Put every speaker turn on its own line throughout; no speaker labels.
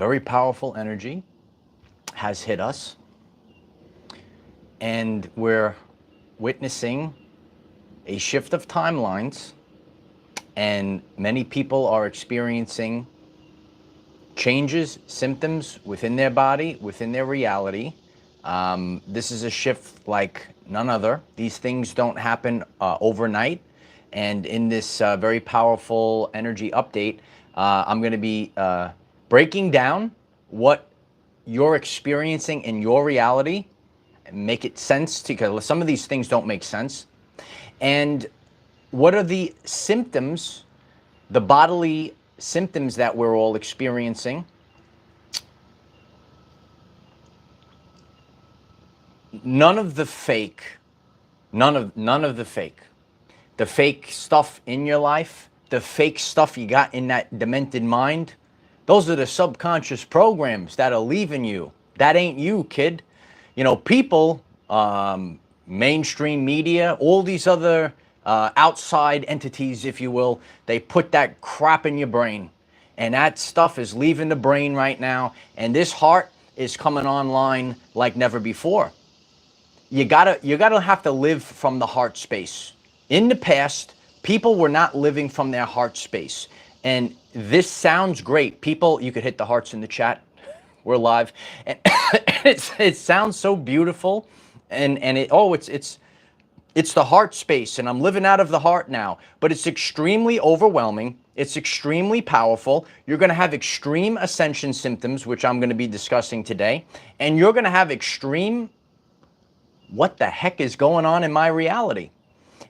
very powerful energy has hit us, and we're witnessing a shift of timelines, and many people are experiencing changes, symptoms within their body, within their reality. This is a shift like none other. These things don't happen overnight. And in this very powerful energy update, I'm going to be breaking down what you're experiencing in your reality and make it sense to, because some of these things don't make sense. And what are the symptoms, the bodily symptoms that we're all experiencing? None of the fake, none of the fake. The fake stuff in your life, the fake stuff you got in that demented mind, those are the subconscious programs that are leaving you. That ain't you, kid. You know, people, mainstream media, all these other outside entities, if you will, they put that crap in your brain. And that stuff is leaving the brain right now. And this heart is coming online like never before. You gotta have to live from the heart space. In the past, people were not living from their heart space. And this sounds great. People, you could hit the hearts in the chat. We're live. And it sounds so beautiful. And it's the heart space, and I'm living out of the heart now. But it's extremely overwhelming. It's extremely powerful. You're going to have extreme ascension symptoms, which I'm going to be discussing today. And you're going to have extreme, what the heck is going on in my reality?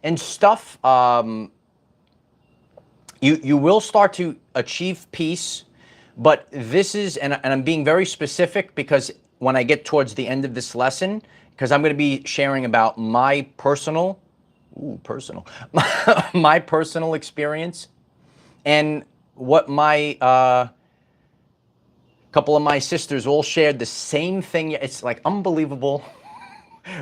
And stuff, you will start to achieve peace, but this is, and I'm being very specific because when I get towards the end of this lesson, because I'm going to be sharing about my personal, my personal experience, and what my couple of my sisters all shared the same thing. It's like unbelievable.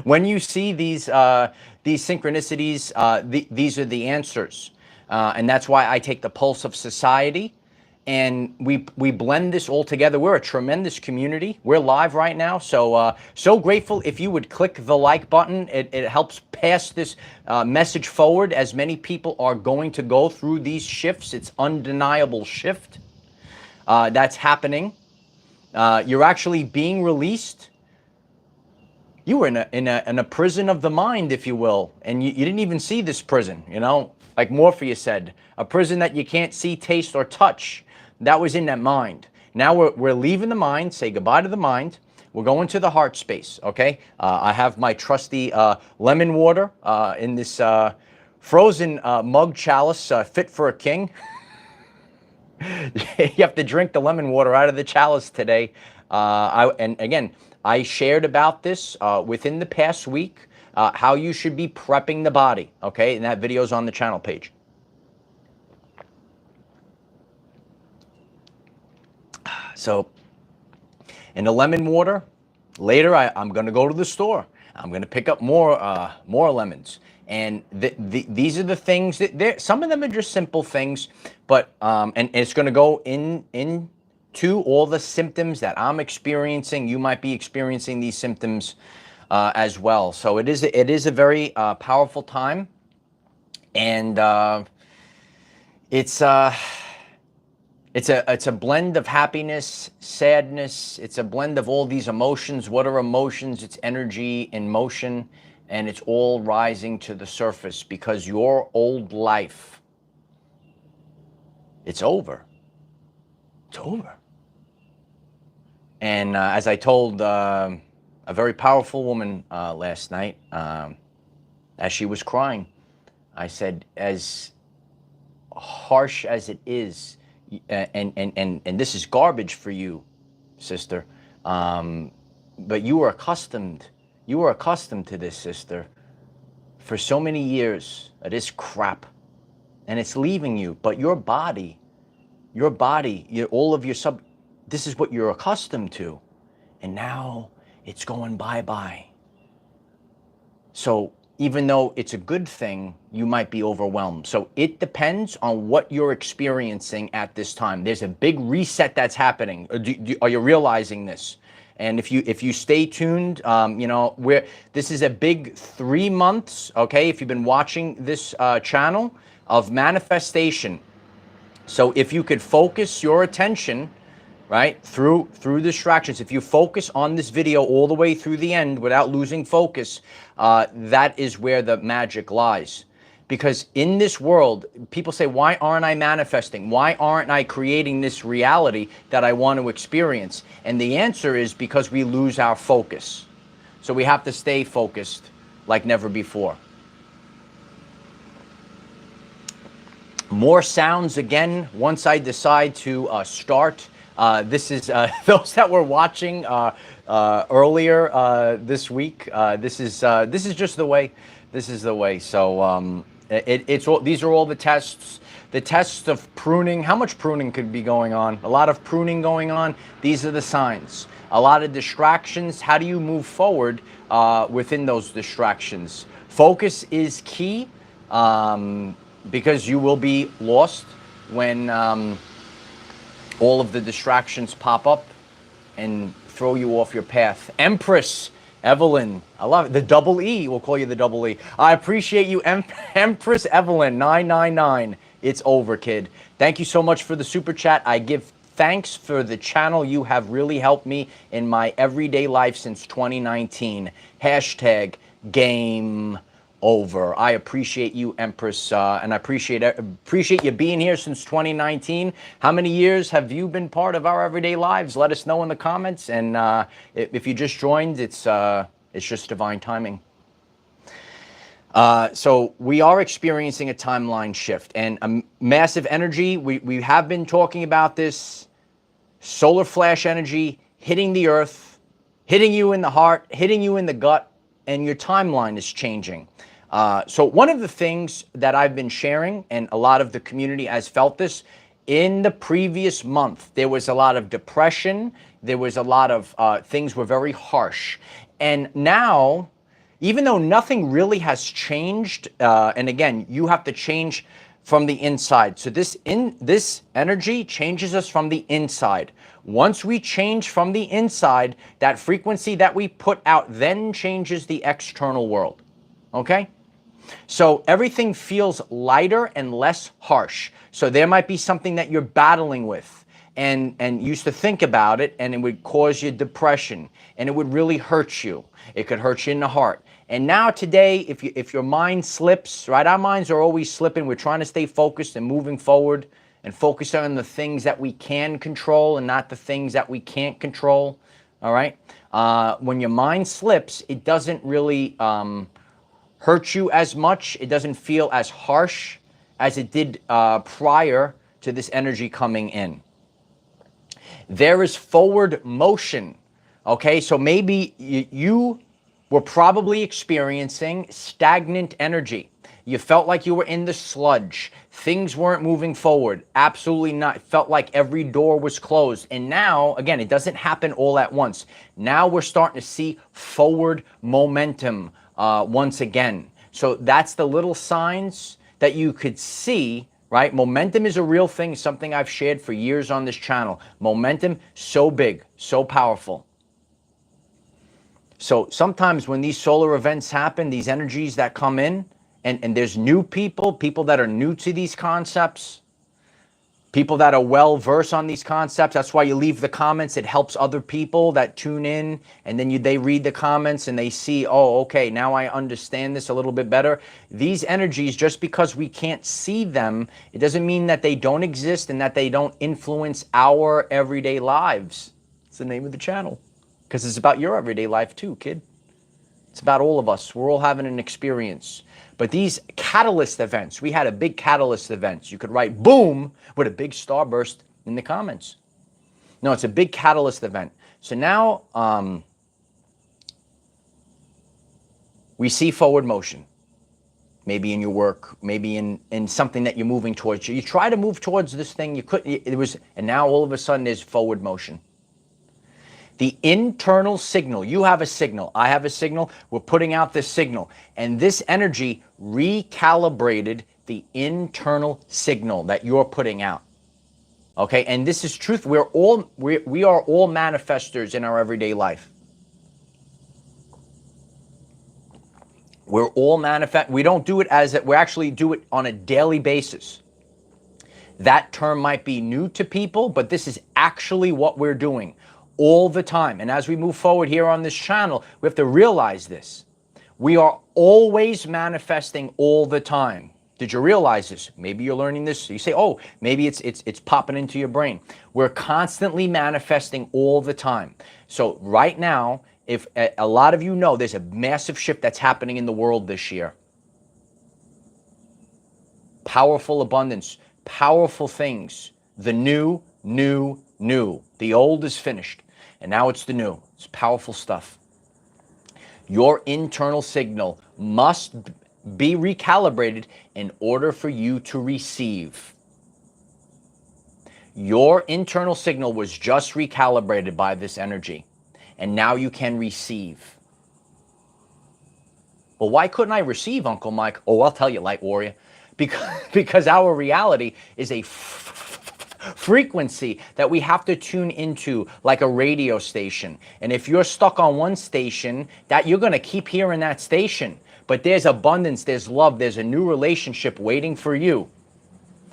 When you see these synchronicities, these are the answers. And that's why I take the pulse of society, and we blend this all together. We're a tremendous community. We're live right now. So so grateful if you would click the like button. It helps pass this message forward, as many people are going to go through these shifts. It's undeniable shift that's happening. You're actually being released. You were in a prison of the mind, if you will, and you didn't even see this prison, you know, like Morpheus said, a prison that you can't see, taste, or touch. That was in that mind. Now we're leaving the mind, say goodbye to the mind. We're going to the heart space, okay? I have my trusty lemon water in this frozen mug chalice, fit for a king. You have to drink the lemon water out of the chalice today. And again, I shared about this within the past week, how you should be prepping the body, okay? And that video is on the channel page. So, in the lemon water, later I'm going to go to the store. I'm going to pick up more lemons. And these are the things that some of them are just simple things, but and it's going to go into all the symptoms that I'm experiencing. You might be experiencing these symptoms as well. So it is a very powerful time, and it's a blend of happiness, sadness. It's a blend of all these emotions. What are emotions? It's energy in motion, and it's all rising to the surface because your old life, it's over. It's over. And as I told a very powerful woman last night, as she was crying, I said, as harsh as it is, and this is garbage for you, sister, but you were accustomed to this, sister, for so many years, this crap, and it's leaving you. But your body, all of your this is what you're accustomed to, and now it's going bye-bye. So even though it's a good thing, you might be overwhelmed. So it depends on what you're experiencing at this time. There's a big reset that's happening. Are you realizing this? And if you stay tuned, you know, this is a big 3 months, okay, if you've been watching this channel, of manifestation. So if you could focus your attention, right, through distractions, if you focus on this video all the way through the end without losing focus, that is where the magic lies. Because in this world, people say, why aren't I manifesting? Why aren't I creating this reality that I want to experience? And the answer is because we lose our focus. So we have to stay focused like never before. More sounds again once I decide to start. This is those that were watching earlier this week. This is just the way. This is the way. So it's all, these are all the tests. The tests of pruning. How much pruning could be going on? A lot of pruning going on. These are the signs. A lot of distractions. How do you move forward within those distractions? Focus is key. Because you will be lost when all of the distractions pop up and throw you off your path. Empress Evelyn, I love it. The double E, we'll call you the double E. I appreciate you, Empress Evelyn 999. It's over, kid. Thank you so much for the super chat. I give thanks for the channel. You have really helped me in my everyday life since 2019. Hashtag game over. I appreciate you, Empress, and I appreciate you being here since 2019. How many years have you been part of our everyday lives? Let us know in the comments. And if you just joined, it's just divine timing. So we are experiencing a timeline shift and a massive energy. We have been talking about this solar flash energy hitting the earth, hitting you in the heart, hitting you in the gut, and your timeline is changing. So one of the things that I've been sharing, and a lot of the community has felt this, in the previous month, there was a lot of depression. There was a lot of things were very harsh. And now, even though nothing really has changed, and again, you have to change from the inside. So this energy changes us from the inside. Once we change from the inside, that frequency that we put out then changes the external world. Okay? So everything feels lighter and less harsh. So there might be something that you're battling with and used to think about it, and it would cause you depression, and it would really hurt you. It could hurt you in the heart. And now today, if your mind slips, right? Our minds are always slipping. We're trying to stay focused and moving forward and focus on the things that we can control and not the things that we can't control. All right? When your mind slips, it doesn't really hurt you as much. It doesn't feel as harsh as it did prior to this energy coming in. There is forward motion. Okay, so maybe you were probably experiencing stagnant energy. You felt like you were in the sludge. Things weren't moving forward. Absolutely not. It felt like every door was closed. And now, again, it doesn't happen all at once. Now we're starting to see forward momentum once again. So that's the little signs that you could see, right? Momentum is a real thing, something I've shared for years on this channel. Momentum, so big, so powerful. So sometimes when these solar events happen, these energies that come in, and there's new people that are new to these concepts, people that are well versed on these concepts. That's why you leave the comments. It helps other people that tune in, and then they read the comments and they see, oh, okay, now I understand this a little bit better. These energies, just because we can't see them, it doesn't mean that they don't exist and that they don't influence our everyday lives. It's the name of the channel, because it's about your everyday life too, kid. It's about all of us. We're all having an experience. But these catalyst events, we had a big catalyst event. You could write boom with a big starburst in the comments. No, it's a big catalyst event. So now we see forward motion. Maybe in your work, maybe in something that you're moving towards. You try to move towards this thing, you couldn't, and now all of a sudden there's forward motion. The internal signal, you have a signal, I have a signal, we're putting out this signal. And this energy recalibrated the internal signal that you're putting out. Okay, and this is truth. We are all manifestors in our everyday life. We're all manifest. We don't do it we actually do it on a daily basis. That term might be new to people, but this is actually what we're doing all the time. And as we move forward here on this channel, we have to realize this. We are always manifesting all the time. Did you realize this? Maybe you're learning this. You say, oh, maybe it's popping into your brain. We're constantly manifesting all the time. So right now, if a lot of you know, there's a massive shift that's happening in the world this year. Powerful abundance, powerful things. The new. The old is finished. And now it's the new. It's powerful stuff. Your internal signal must be recalibrated in order for you to receive. Your internal signal was just recalibrated by this energy, and now you can receive. Well, why couldn't I receive, Uncle Mike? Oh, I'll tell you, Light Warrior. Because our reality is a frequency that we have to tune into like a radio station. And if you're stuck on one station, that you're going to keep hearing that station. But there's abundance, there's love, there's a new relationship waiting for you.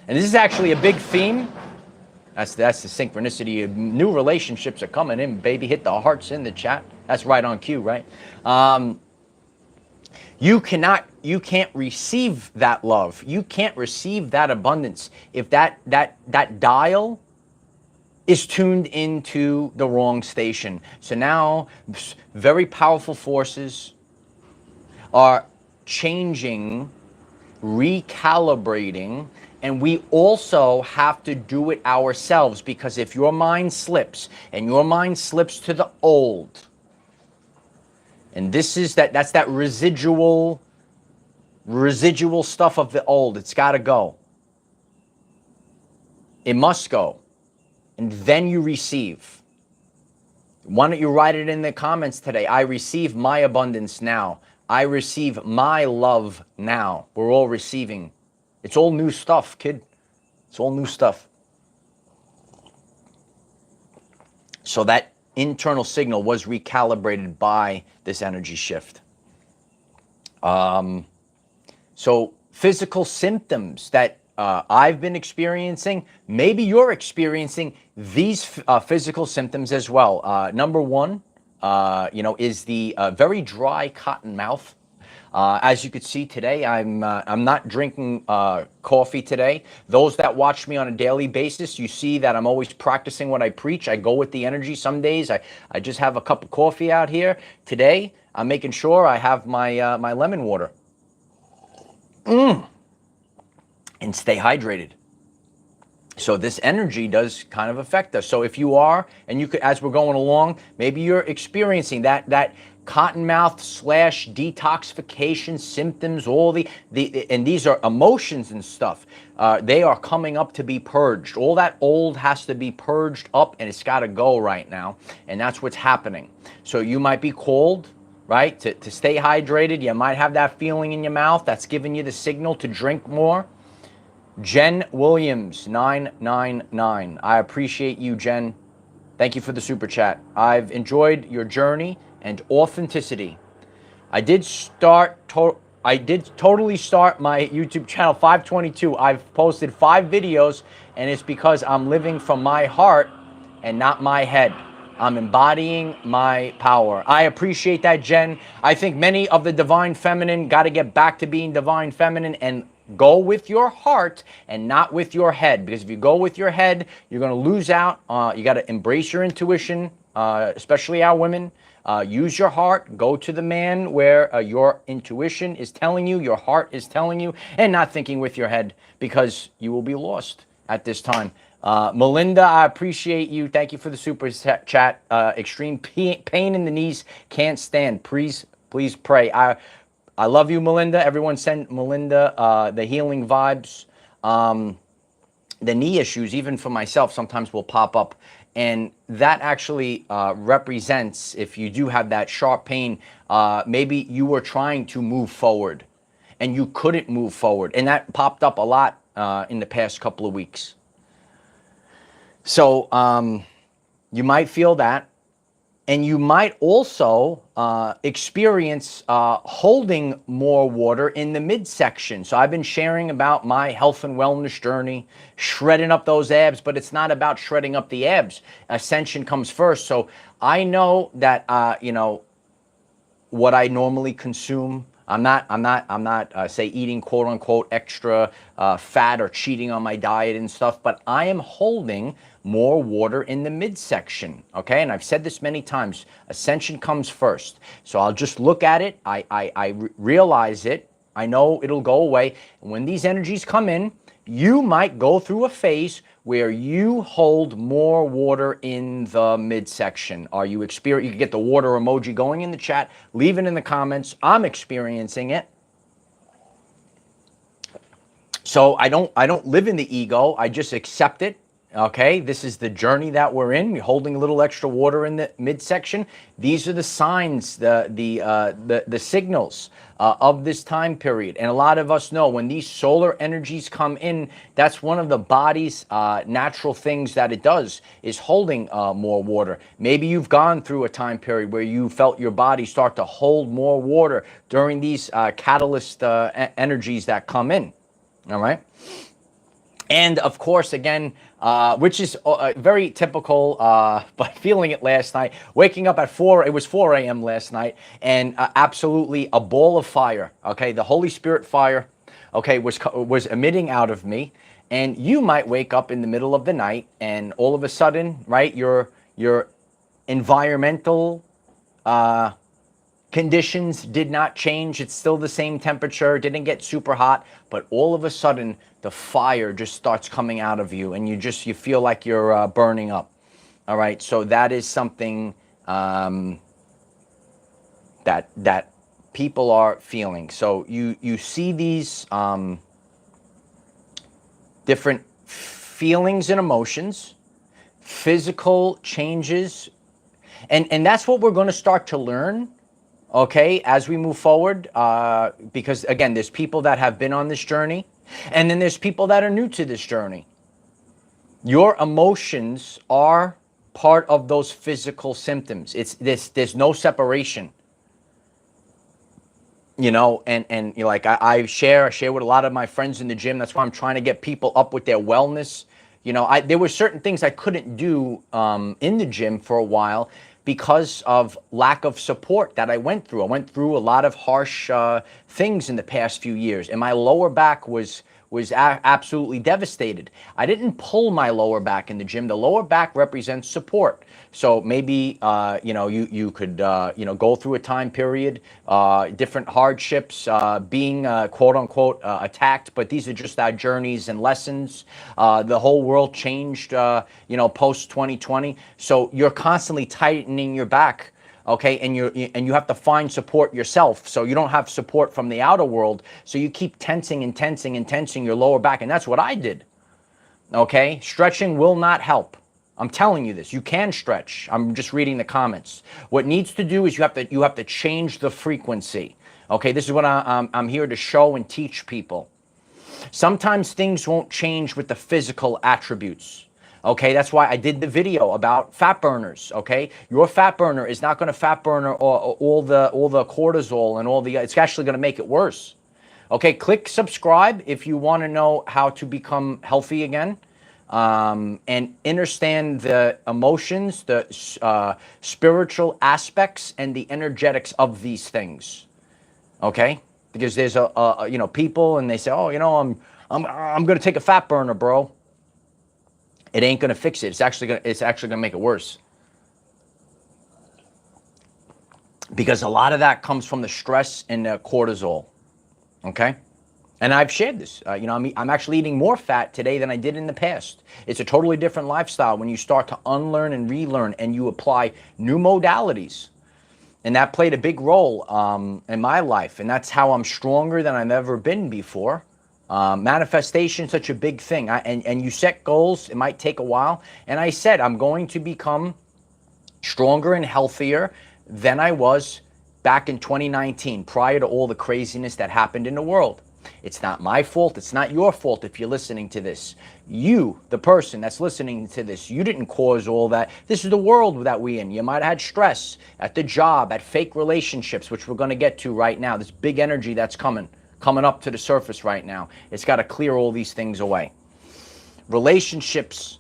And this is actually a big theme. That's the synchronicity of new relationships are coming in, baby. Hit the hearts in the chat. That's right on cue, right? You can't receive that love. You can't receive that abundance if that dial is tuned into the wrong station. So now very powerful forces are changing, recalibrating, and we also have to do it ourselves, because if your mind slips and your mind slips to the old, and that's that residual stuff of the old. It's got to go. It must go. And then you receive. Why don't you write it in the comments today? I receive my abundance now. I receive my love now. We're all receiving. It's all new stuff, kid. It's all new stuff. So that internal signal was recalibrated by this energy shift. So physical symptoms that I've been experiencing, maybe you're experiencing these physical symptoms as well. Number one, is the very dry cotton mouth. As you could see today, I'm not drinking coffee today. Those that watch me on a daily basis, you see that I'm always practicing what I preach. I go with the energy. Some days I just have a cup of coffee out here. Today, I'm making sure I have my my lemon water. And stay hydrated. So this energy does kind of affect us. So if you are, and you could, as we're going along, maybe you're experiencing that cottonmouth / detoxification symptoms, all and these are emotions and stuff. They are coming up to be purged. All that old has to be purged up, and it's got to go right now. And that's what's happening. So you might be called, right, to stay hydrated. You might have that feeling in your mouth that's giving you the signal to drink more. Jen Williams, 999. I appreciate you, Jen. Thank you for the super chat. I've enjoyed your journey and authenticity. I did totally start my YouTube channel 522. I've posted 5 videos, and it's because I'm living from my heart and not my head. I'm embodying my power. I appreciate that, Jen. I think many of the divine feminine got to get back to being divine feminine and go with your heart and not with your head. Because if you go with your head, you're going to lose out. You got to embrace your intuition, especially our women. Use your heart. Go to the man where your intuition is telling you, your heart is telling you, and not thinking with your head, because you will be lost at this time. Melinda, I appreciate you. Thank you for the super chat. Extreme pain in the knees, can't stand. Please pray. I love you, Melinda. Everyone send Melinda the healing vibes. The knee issues, even for myself, sometimes will pop up. And that actually represents, if you do have that sharp pain, maybe you were trying to move forward and you couldn't move forward. And that popped up a lot in the past couple of weeks. So you might feel that. And you might also experience holding more water in the midsection. So I've been sharing about my health and wellness journey, shredding up those abs, but it's not about shredding up the abs. Ascension comes first. So I know that, what I normally consume. I'm not say eating quote unquote extra fat or cheating on my diet and stuff, but I am holding more water in the midsection, okay? And I've said this many times, Ascension comes first. So I'll just look at it, I realize it, I know it'll go away. And when these energies come in, you might go through a phase where you hold more water in the midsection. Are you experiencing? You can get the water emoji going in the chat, leave it in the comments. I'm experiencing it. So I don't live in the ego, I just accept it. Okay, this is the journey that we're in. You're holding a little extra water in the midsection. These are the signs, the signals of this time period. And a lot of us know when these solar energies come in, that's one of the body's natural things that it does, is holding more water. Maybe you've gone through a time period where you felt your body start to hold more water during these catalyst energies that come in. All right. And of course, again, which is very typical, but feeling it last night, waking up at it was 4 a.m. last night, and absolutely a ball of fire, okay? The Holy Spirit fire, okay, was emitting out of me. And you might wake up in the middle of the night and all of a sudden, right, your environmental conditions did not change. It's still the same temperature, didn't get super hot, but all of a sudden the fire just starts coming out of you and you feel like you're burning up. All right, so that is something that people are feeling. So you see these different feelings and emotions, physical changes, and that's what we're going to start to learn. Okay, as we move forward, because again, there's people that have been on this journey, and then there's people that are new to this journey. Your emotions are part of those physical symptoms. It's this. There's no separation. You know, and you know, like I share with a lot of my friends in the gym. That's why I'm trying to get people up with their wellness. You know, there were certain things I couldn't do in the gym for a while, because of lack of support that I went through. I went through a lot of harsh things in the past few years, and my lower back was absolutely devastated. I didn't pull my lower back in the gym. The lower back represents support. So maybe you could go through a time period, different hardships, being quote unquote attacked, but these are just our journeys and lessons. The whole world changed post 2020. So you're constantly tightening your back. Okay, and you have to find support yourself. So you don't have support from the outer world. So you keep tensing and tensing and tensing your lower back, and that's what I did. Okay, stretching will not help. I'm telling you this. You can stretch. I'm just reading the comments. What needs to do is you have to change the frequency. Okay, this is what I'm here to show and teach people. Sometimes things won't change with the physical attributes. Okay, that's why I did the video about fat burners. Okay, your fat burner is not going to fat burn all the cortisol and all the. It's actually going to make it worse. Okay, click subscribe if you want to know how to become healthy again, and understand the emotions, the spiritual aspects, and the energetics of these things. Okay, because there's people and they say, oh, I'm going to take a fat burner, bro. It ain't going to fix it. It's actually going to make it worse. Because a lot of that comes from the stress and the cortisol. Okay? And I've shared this. I'm actually eating more fat today than I did in the past. It's a totally different lifestyle when you start to unlearn and relearn and you apply new modalities. And that played a big role in my life. And that's how I'm stronger than I've ever been before. Manifestation, such a big thing. And you set goals. It might take a while. And I said, I'm going to become stronger and healthier than I was back in 2019, prior to all the craziness that happened in the world. It's not my fault. It's not your fault if you're listening to this. You, the person that's listening to this, you didn't cause all that. This is the world that we're in. You might have had stress at the job, at fake relationships, which we're going to get to right now. This big energy that's coming up to the surface right now. It's got to clear all these things away. Relationships,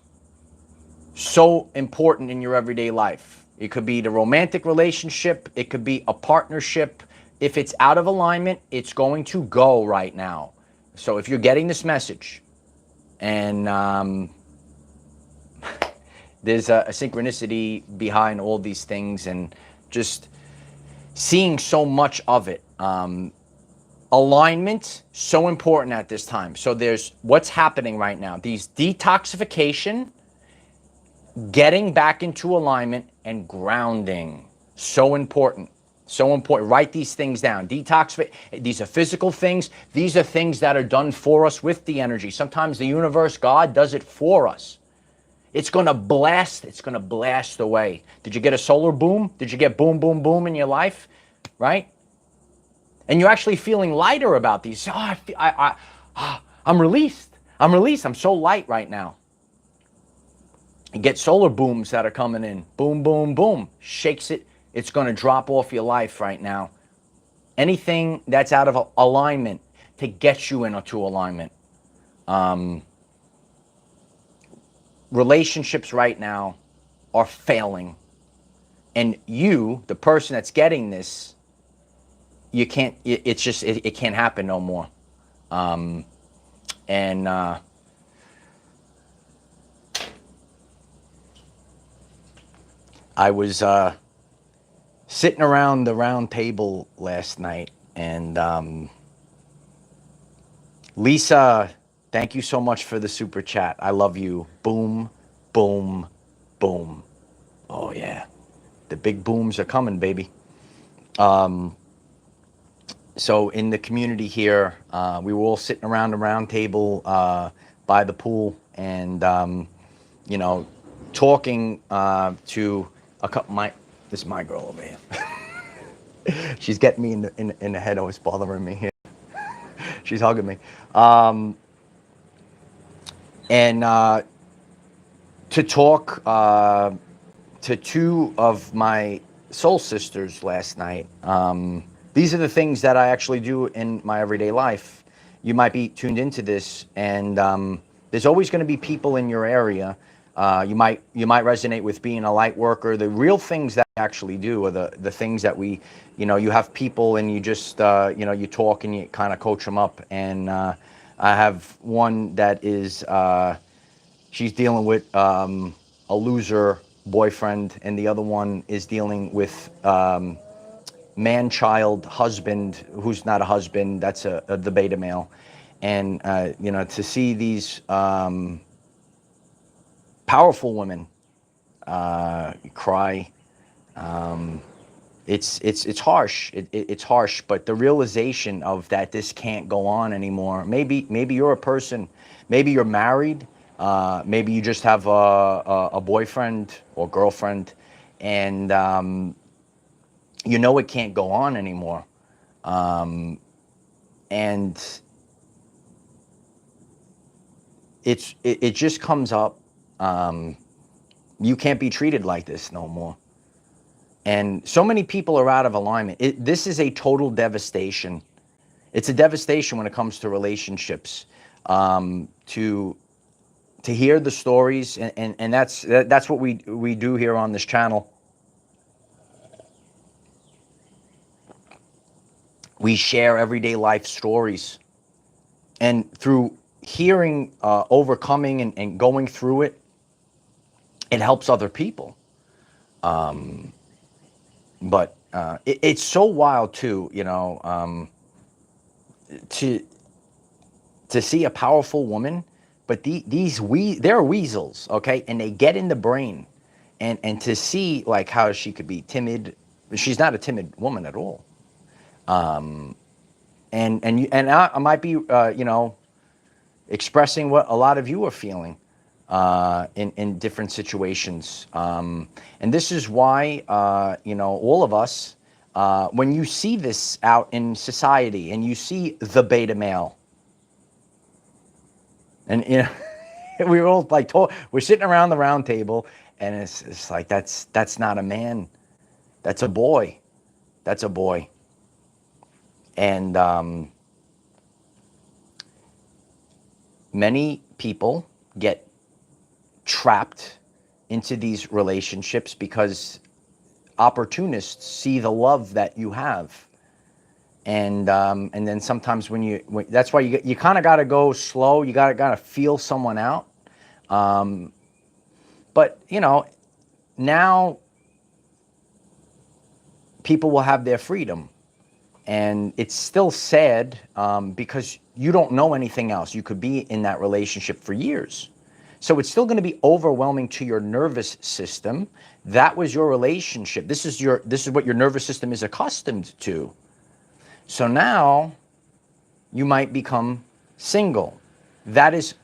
so important in your everyday life. It could be the romantic relationship. It could be a partnership. If it's out of alignment, it's going to go right now. So if you're getting this message, and there's a synchronicity behind all these things, and just seeing so much of it. Alignment, so important at this time. So there's what's happening right now. These detoxification, getting back into alignment, and grounding. So important. So important. Write these things down. Detoxify. These are physical things. These are things that are done for us with the energy. Sometimes the universe, God, does it for us. It's going to blast. It's going to blast away. Did you get a solar boom? Did you get boom, boom, boom in your life? Right? And you're actually feeling lighter about these. I'm released. I'm released. I'm so light right now. And get solar booms that are coming in. Boom, boom, boom. Shakes it. It's going to drop off your life right now. Anything that's out of alignment to get you into alignment. Relationships right now are failing. And you, the person that's getting this, you can't, it's just, it can't happen no more. I was sitting around the round table last night, and Lisa, thank you so much for the super chat. I love you. Boom, boom, boom. Oh yeah, the big booms are coming, baby. So in the community here, we were all sitting around the round table by the pool, and you know, talking to a couple. This is my girl over here. She's getting me in the head, always bothering me here. She's hugging me. And to talk to two of my soul sisters last night. These are the things that I actually do in my everyday life. You might be tuned into this, and there's always going to be people in your area. You might resonate with being a light worker. The real things that we actually do are the things that we, you have people, and you just, you talk and you kind of coach them up. And I have one that is, she's dealing with a loser boyfriend, and the other one is dealing with man-child husband who's not a husband. That's the beta male. And, to see these powerful women cry, it's harsh. It's harsh, but the realization of that this can't go on anymore. Maybe you're a person, maybe you're married, maybe you just have a boyfriend or girlfriend, and it can't go on anymore. And it just comes up. You can't be treated like this no more. And so many people are out of alignment. This is a total devastation. It's a devastation when it comes to relationships. To hear the stories, and that's what we do here on this channel. We share everyday life stories, and through hearing, overcoming, and going through it, it helps other people. But it's so wild too, to see a powerful woman, but they're weasels, okay, and they get in the brain, and to see like how she could be timid. She's not a timid woman at all. And I might be, expressing what a lot of you are feeling in different situations. And this is why, all of us, when you see this out in society and you see the beta male, and we were all like, we're sitting around the round table, and it's like, that's not a man, that's a boy, that's a boy. And many people get trapped into these relationships because opportunists see the love that you have, and then sometimes that's why you kind of got to go slow. You got to feel someone out. But now people will have their freedom, and it's still sad because you don't know anything else. You could be in that relationship for years. So it's still going to be overwhelming to your nervous system. That was your relationship. This is what your nervous system is accustomed to. So now you might become single. That is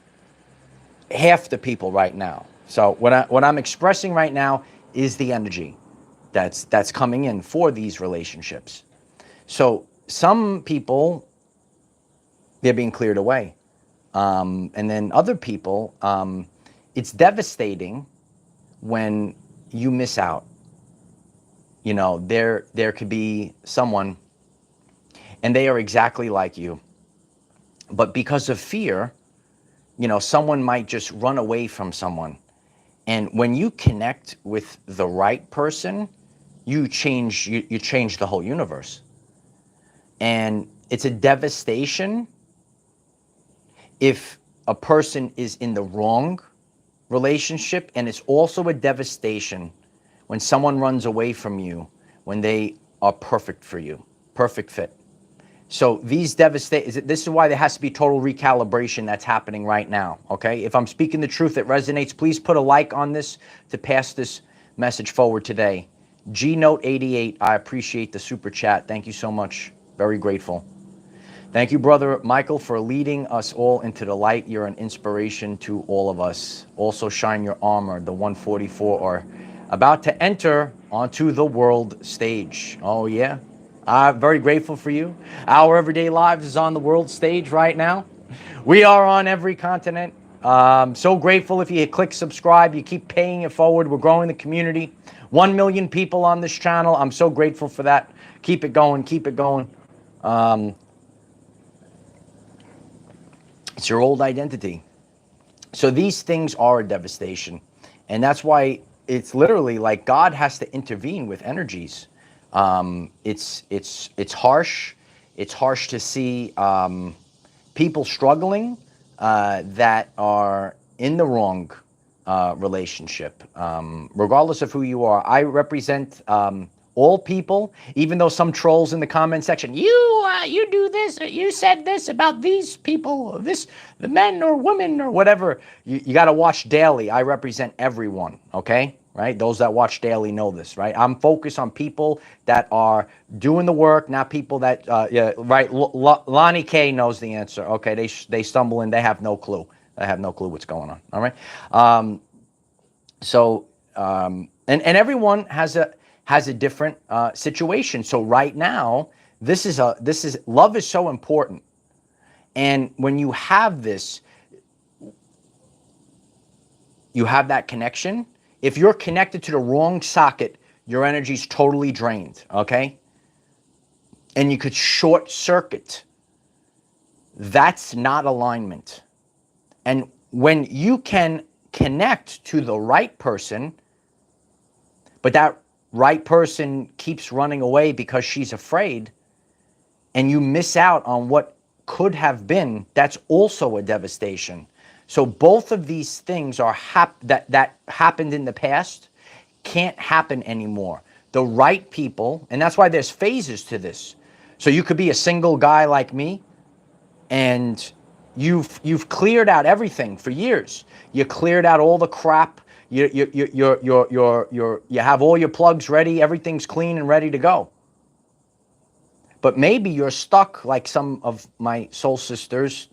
half the people right now. So what I'm expressing right now is the energy that's coming in for these relationships. So some people, they're being cleared away. And then other people, it's devastating when you miss out. There could be someone, and they are exactly like you. But because of fear, someone might just run away from someone. And when you connect with the right person, you change the whole universe. And it's a devastation if a person is in the wrong relationship, and it's also a devastation when someone runs away from you when they are perfect for you, perfect fit. So this is why there has to be total recalibration that's happening right now, okay? If I'm speaking the truth that resonates, please put a like on this to pass this message forward today. GNote88, I appreciate the super chat. Thank you so much. Very grateful. Thank you, Brother Michael, for leading us all into the light. You're an inspiration to all of us. Also shine your armor. The 144 are about to enter onto the world stage. Oh, yeah. I'm very grateful for you. Our Everyday Lives is on the world stage right now. We are on every continent. So grateful if you click subscribe. You keep paying it forward. We're growing the community. 1 million people on this channel. I'm so grateful for that. Keep it going. Keep it going. It's your old identity. So these things are a devastation. And that's why it's literally like God has to intervene with energies. It's harsh. It's harsh to see people struggling that are in the wrong relationship. Regardless of who you are, I represent all people, even though some trolls in the comment section, you do this, you said this about these people, the men or women or whatever. You got to watch daily. I represent everyone, okay? Right? Those that watch daily know this, right? I'm focused on people that are doing the work, not people that, right? Lonnie K knows the answer. Okay, they stumble in, they have no clue. I have no clue what's going on. All right. And everyone has a different situation. So right now, love is so important. And when you have this, you have that connection. If you're connected to the wrong socket, your energy's totally drained, okay? And you could short circuit. That's not alignment. And when you can connect to the right person, but that right person keeps running away because she's afraid, and you miss out on what could have been, that's also a devastation. So both of these things are that happened in the past can't happen anymore. The right people, and that's why there's phases to this. So you could be a single guy like me, and you've cleared out everything for years. You cleared out all the crap. You have all your plugs ready. Everything's clean and ready to go. But maybe you're stuck like some of my soul sisters,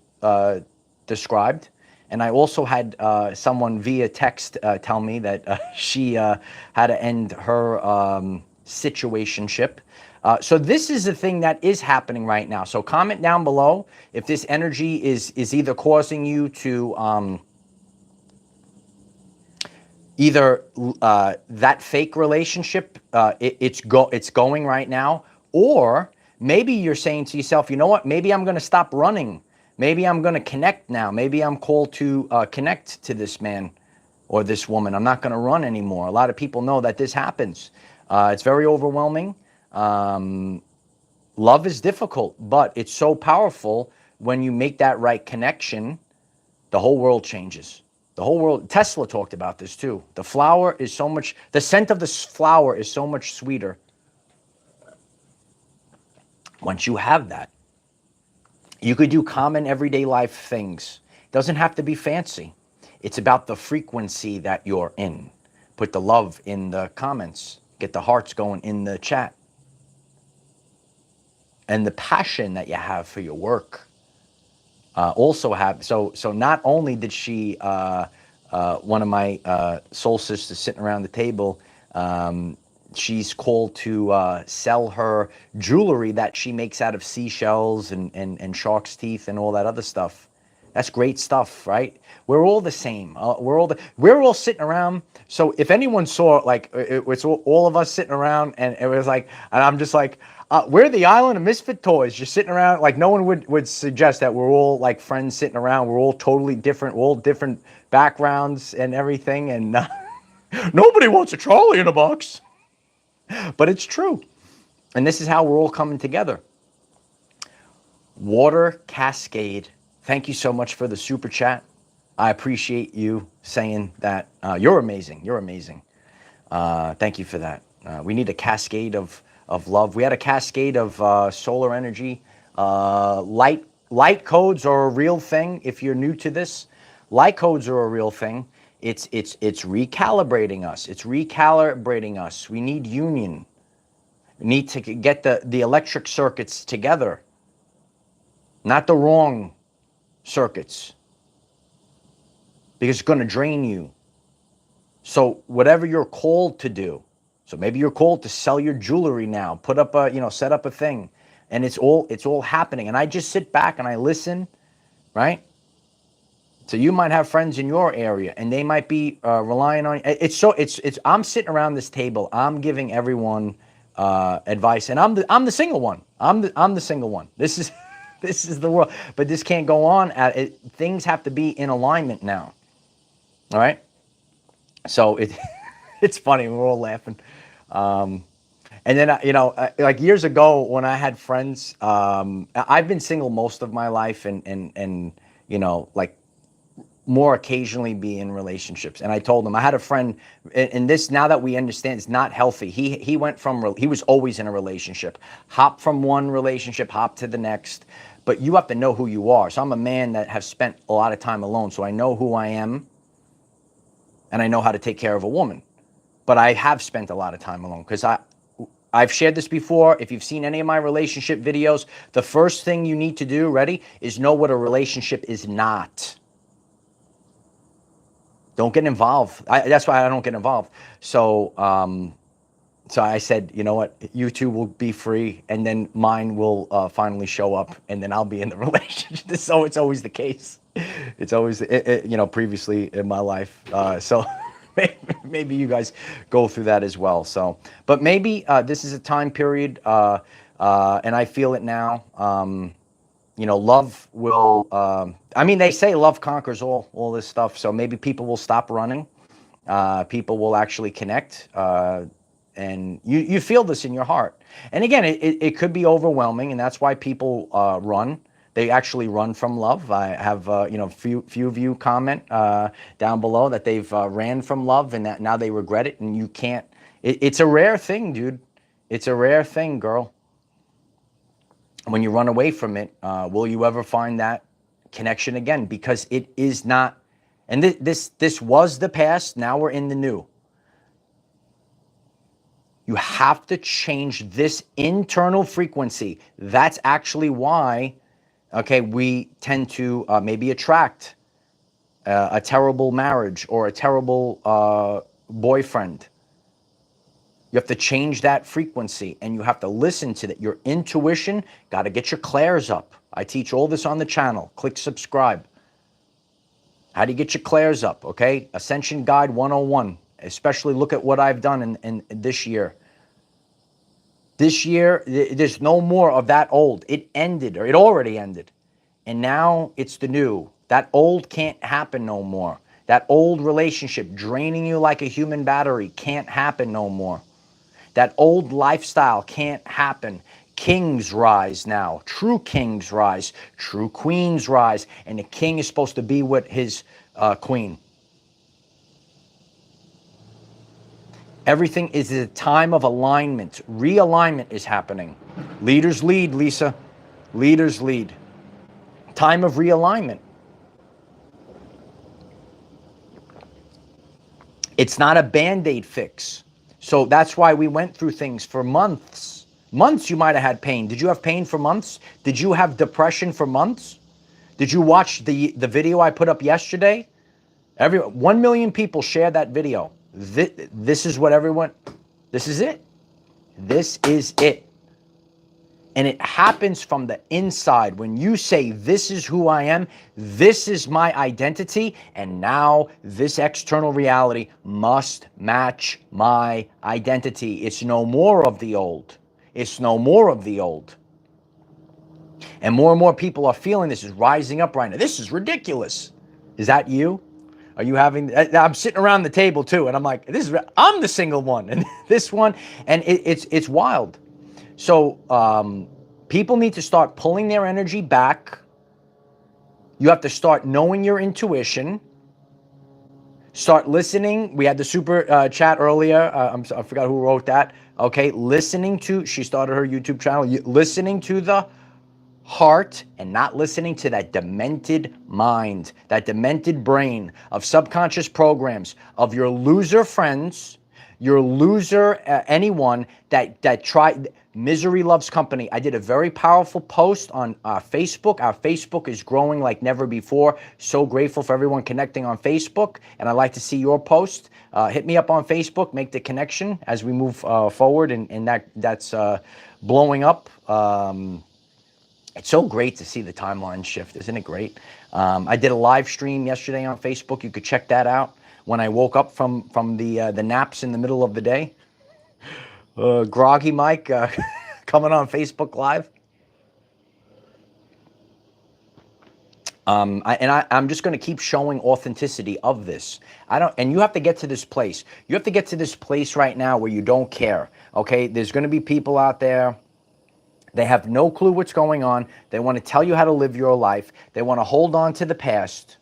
described. And I also had someone via text tell me that she had to end her situationship. So this is the thing that is happening right now. So comment down below if this energy is either causing you to either that fake relationship, it's going right now, or maybe you're saying to yourself, you know what, maybe I'm going to stop running. Maybe I'm going to connect now. Maybe I'm called to connect to this man or this woman. I'm not going to run anymore. A lot of people know that this happens. It's very overwhelming. Love is difficult, but it's so powerful when you make that right connection. The whole world changes. The whole world. Tesla talked about this too. The flower is so much, the scent of the flower is so much sweeter once you have that. You could do common everyday life things. It doesn't have to be fancy. It's about the frequency that you're in. Put the love in the comments. Get the hearts going in the chat. And the passion that you have for your work. Also have, so not only did she, one of my soul sisters sitting around the table, she's called to sell her jewelry that she makes out of seashells and shark's teeth and all that other stuff. That's great stuff, right? We're all the same. We're all sitting around. So if anyone saw, like, it was all of us sitting around, and it was like, and I'm just like, we're the island of misfit toys, just sitting around. Like, no one would suggest that we're all like friends sitting around. We're all totally different. We're all different backgrounds and everything, and nobody wants a Charlie in a box. But it's true. And this is how we're all coming together. Water Cascade. Thank you so much for the super chat. I appreciate you saying that. You're amazing. You're amazing. Thank you for that. We need a cascade of love. We had a cascade of solar energy. Light codes are a real thing. If you're new to this, light codes are a real thing. It's recalibrating us. It's recalibrating us. We need union. We need to get the electric circuits together, not the wrong circuits, because it's going to drain you. So whatever you're called to do, so maybe you're called to sell your jewelry now, put up a, set up a thing, and it's all happening. And I just sit back and I listen, right? So you might have friends in your area, and they might be relying on. I'm sitting around this table. I'm giving everyone advice, and I'm the single one. I'm the single one. This is this is the world. But this can't go on. Things have to be in alignment now. All right. So it's funny. We're all laughing. And then like years ago when I had friends, I've been single most of my life, and like, more occasionally be in relationships. And I told him, I had a friend, and this, now that we understand, it's not healthy. He went from, he was always in a relationship, hop from one relationship, hop to the next. But you have to know who you are. So I'm a man that has spent a lot of time alone. So I know who I am, and I know how to take care of a woman. But I have spent a lot of time alone, because I've shared this before. If you've seen any of my relationship videos, the first thing you need to do, ready, is know what a relationship is not. Don't get involved. That's why I don't get involved. So, so I said, you know what? You two will be free, and then mine will finally show up, and then I'll be in the relationship. So it's always the case. It's always, previously in my life. So maybe you guys go through that as well. So, but maybe this is a time period, and I feel it now. Love will, they say love conquers all this stuff. So maybe people will stop running. People will actually connect. And you feel this in your heart. And again, it could be overwhelming, and that's why people run. They actually run from love. I have, few of you comment down below that they've ran from love, and that now they regret it. And you can't, it's a rare thing, dude. It's a rare thing, girl. When you run away from it, will you ever find that connection again? Because it is not, and this was the past, now we're in the new. You have to change this internal frequency. That's actually why Okay, we tend to maybe attract a terrible marriage or a terrible boyfriend. You have to change that frequency, and you have to listen to that. Your intuition, got to get your clairs up. I teach all this on the channel. Click subscribe. How do you get your clairs up, okay? Ascension Guide 101. Especially look at what I've done in this year. This year, there's no more of that old. It ended, or it already ended. And now it's the new. That old can't happen no more. That old relationship draining you like a human battery can't happen no more. That old lifestyle can't happen. Kings rise now. True kings rise. True queens rise. And the king is supposed to be with his queen. Everything is a time of alignment. Realignment is happening. Leaders lead, Lisa. Leaders lead. Time of realignment. It's not a Band-Aid fix. So that's why we went through things for months. Months you might have had pain. Did you have pain for months? Did you have depression for months? Did you watch the video I put up yesterday? 1 million people shared that video. This is what everyone, this is it. This is it. And it happens from the inside. When you say, this is who I am, this is my identity, and now this external reality must match my identity. It's no more of the old. It's no more of the old. And more people are feeling this is rising up right now. This is ridiculous. Is that you? Are you having, I'm sitting around the table too, and I'm like, I'm the single one, and this one, and it's wild. So people need to start pulling their energy back. You have to start knowing your intuition. Start listening. We had the super chat earlier. I forgot who wrote that. Okay, listening to, she started her YouTube channel, listening to the heart and not listening to that demented mind, that demented brain of subconscious programs of your loser friends, your loser anyone that tried. Misery loves company. I did a very powerful post on Facebook. Our Facebook is growing like never before. So grateful for everyone connecting on Facebook, and I'd like to see your post. Hit me up on Facebook, make the connection as we move forward, and that's blowing up. It's so great to see the timeline shift, isn't it great? I did a live stream yesterday on Facebook. You could check that out when I woke up from the naps in the middle of the day. Groggy Mike coming on Facebook Live. I'm just going to keep showing authenticity of this. And you have to get to this place. You have to get to this place right now where you don't care. Okay, there's going to be people out there. They have no clue what's going on. They want to tell you how to live your life. They want to hold on to the past.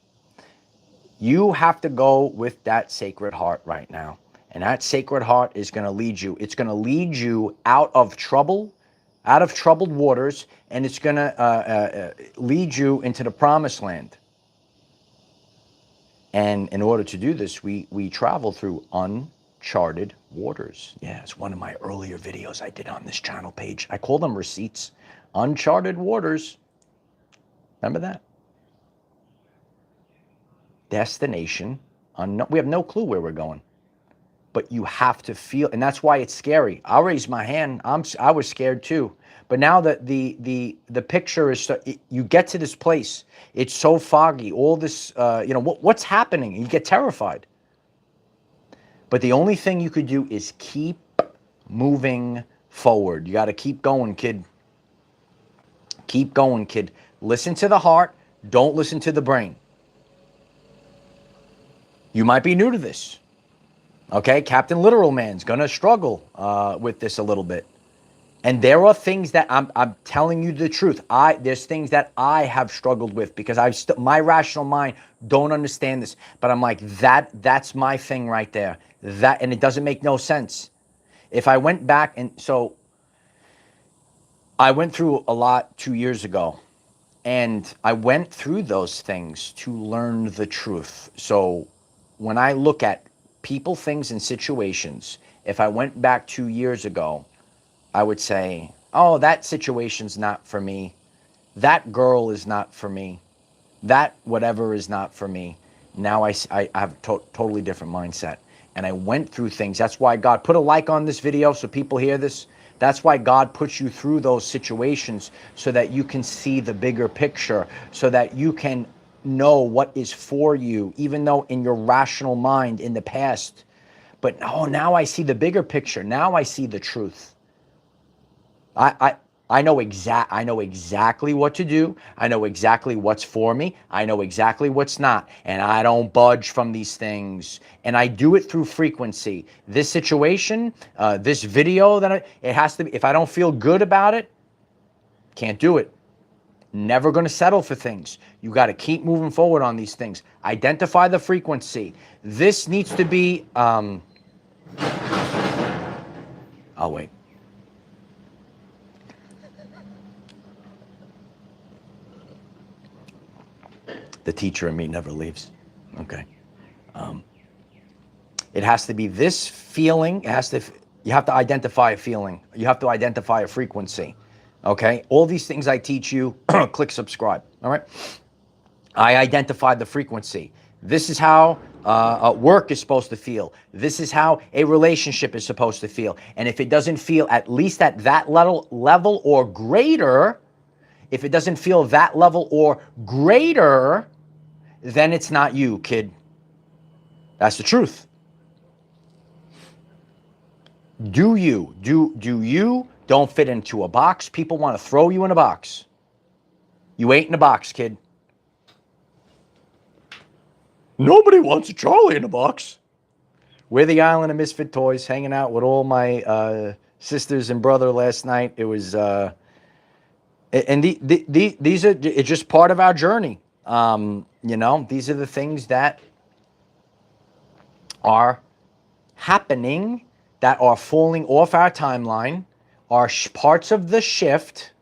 You have to go with that sacred heart right now. And that sacred heart is going to lead you. It's going to lead you out of trouble, out of troubled waters, and it's going to lead you into the promised land. And in order to do this, we travel through uncharted waters. Yeah, it's one of my earlier videos I did on this channel page. I call them receipts. Uncharted waters. Remember that? Destination unknown. We have no clue where we're going. But you have to feel, and that's why it's scary. I'll raise my hand. I was scared too. But now that the picture is, you get to this place, it's so foggy. All this, what's happening? And you get terrified. But the only thing you could do is keep moving forward. You got to keep going, kid. Keep going, kid. Listen to the heart. Don't listen to the brain. You might be new to this. Okay, Captain Literal Man's going to struggle with this a little bit. And there are things that I'm telling you the truth. There's things that I have struggled with because my rational mind don't understand this. But I'm like, that's my thing right there. And it doesn't make no sense. If I went back, and so I went through a lot 2 years ago. And I went through those things to learn the truth. So when I look at people, things, and situations, if I went back 2 years ago, I would say, oh, that situation's not for me. that girl is not for me. That whatever is not for me. Now I have a totally different mindset. And I went through things. That's why God put a like on this video so people hear this. That's why God puts you through those situations so that you can see the bigger picture, so that you can know what is for you, even though in your rational mind in the past. But oh, now I see the bigger picture. Now I see the truth. I know exactly what to do. I know exactly what's for me. I know exactly what's not. And I don't budge from these things. And I do it through frequency. This situation, this video, it has to be, if I don't feel good about it, can't do it. Never going to settle for things. You got to keep moving forward on these things. Identify the frequency. This needs to be, I'll wait. The teacher in me never leaves. Okay. It has to be this feeling. You have to identify a feeling. You have to identify a frequency. Okay. All these things I teach you, click subscribe. All right. I identified the frequency. This is how work is supposed to feel. This is how a relationship is supposed to feel. And if it doesn't feel at least at that level or greater, if it doesn't feel that level or greater, then it's not you, kid. That's the truth. Do you don't fit into a box. People want to throw you in a box. You ain't in a box, kid. Nobody wants a Charlie in a box. We're the island of misfit toys, hanging out with all my sisters and brother last night. It was, and these are, it's just part of our journey. You know, these are the things that are happening, that are falling off our timeline, are parts of the shift.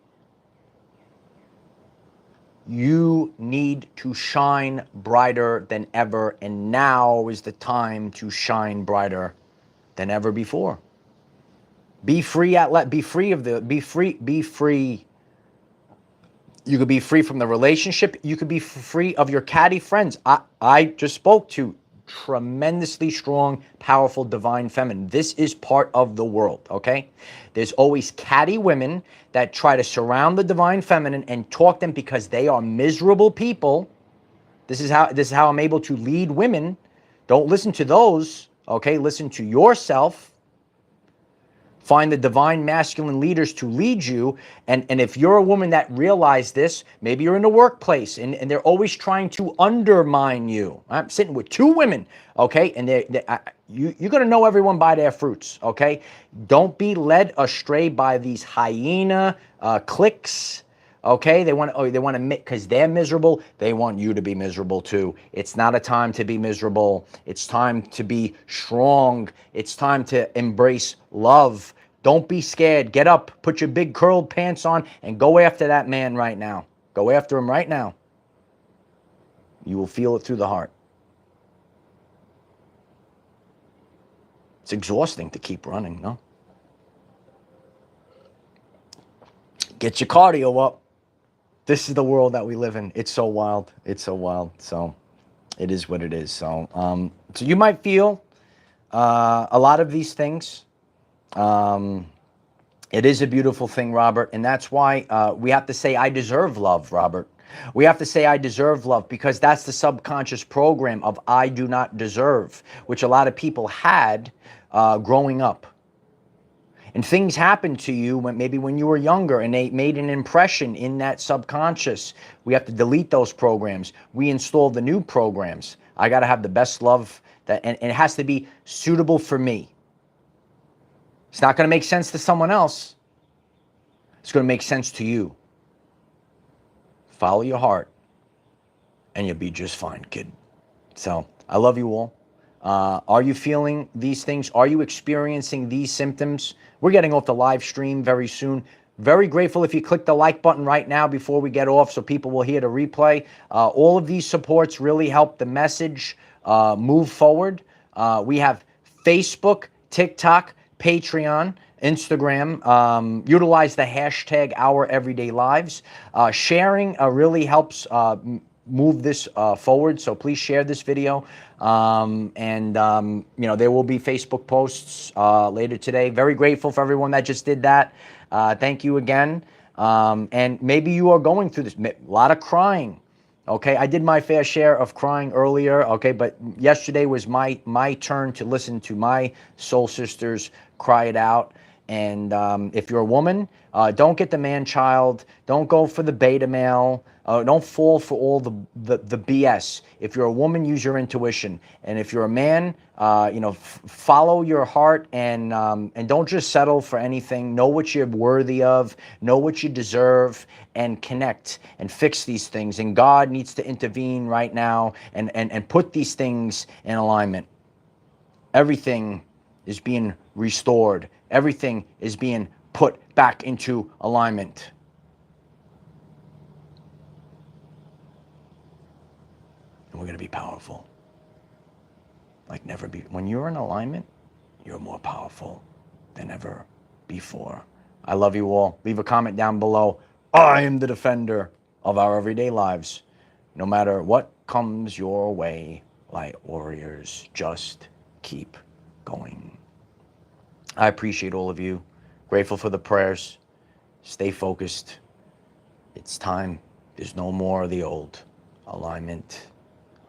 You need to shine brighter than ever, and now is the time to shine brighter than ever before. Be free be free. You could be free from the relationship. You could be free of your catty friends. I just spoke to tremendously strong, powerful, divine feminine. This is part of the world, okay? There's always catty women that try to surround the divine feminine and talk them because they are miserable people. This is how I'm able to lead women. Don't listen to those, okay? Listen to yourself. Find the divine masculine leaders to lead you. And if you're a woman that realizes this, maybe you're in the workplace and they're always trying to undermine you. I'm sitting with two women, okay? And you're going to know everyone by their fruits, okay? Don't be led astray by these hyena cliques, okay? They want to, because they're miserable, they want you to be miserable too. It's not a time to be miserable. It's time to be strong. It's time to embrace love. Don't be scared. Get up, put your big curled pants on, and go after that man right now. Go after him right now. You will feel it through the heart. It's exhausting to keep running, no? Get your cardio up. This is the world that we live in. It's so wild. It's so wild. So it is what it is. So, so you might feel a lot of these things. It is a beautiful thing, Robert, and that's why we have to say, I deserve love, Robert. We have to say, I deserve love, because that's the subconscious program of I do not deserve, which a lot of people had growing up. And things happened to you maybe when you were younger, and they made an impression in that subconscious. We have to delete those programs. We install the new programs. I got to have the best love, and it has to be suitable for me. It's not going to make sense to someone else. It's going to make sense to you. Follow your heart, and you'll be just fine, kid. So I love you all. Are you feeling these things? Are you experiencing these symptoms? We're getting off the live stream very soon. Very grateful if you click the like button right now before we get off so people will hear the replay. All of these supports really help the message move forward. We have Facebook, TikTok, Patreon. Instagram. Utilize the hashtag OurEverydayLives. Sharing really helps move this forward, so please share this video. You know, there will be Facebook posts later today. Very grateful for everyone that just did that. Thank you again. And maybe you are going through this, a lot of crying. Okay, I did my fair share of crying earlier, okay, but yesterday was my turn to listen to my soul sisters cry it out. And if you're a woman, don't get the man-child. Don't go for the beta male. Don't fall for all the BS. If you're a woman, use your intuition. And if you're a man, you know, follow your heart and don't just settle for anything. Know what you're worthy of. Know what you deserve, and connect and fix these things. And God needs to intervene right now and put these things in alignment. Everything is being restored. Everything is being put back into alignment. And we're going to be powerful. Like never be. When you're in alignment, you're more powerful than ever before. I love you all. Leave a comment down below. I am the defender of our everyday lives. No matter what comes your way, light warriors, just keep going. I appreciate all of you. Grateful for the prayers. Stay focused. It's time. There's no more of the old. Alignment.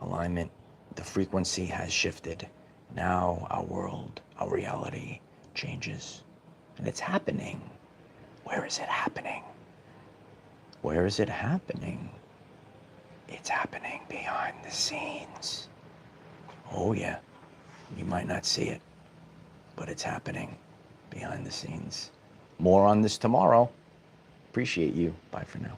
Alignment. The frequency has shifted. Now our world, our reality changes. And it's happening. Where is it happening? Where is it happening? It's happening behind the scenes. Oh yeah. You might not see it, but it's happening behind the scenes. More on this tomorrow. Appreciate you. Bye for now.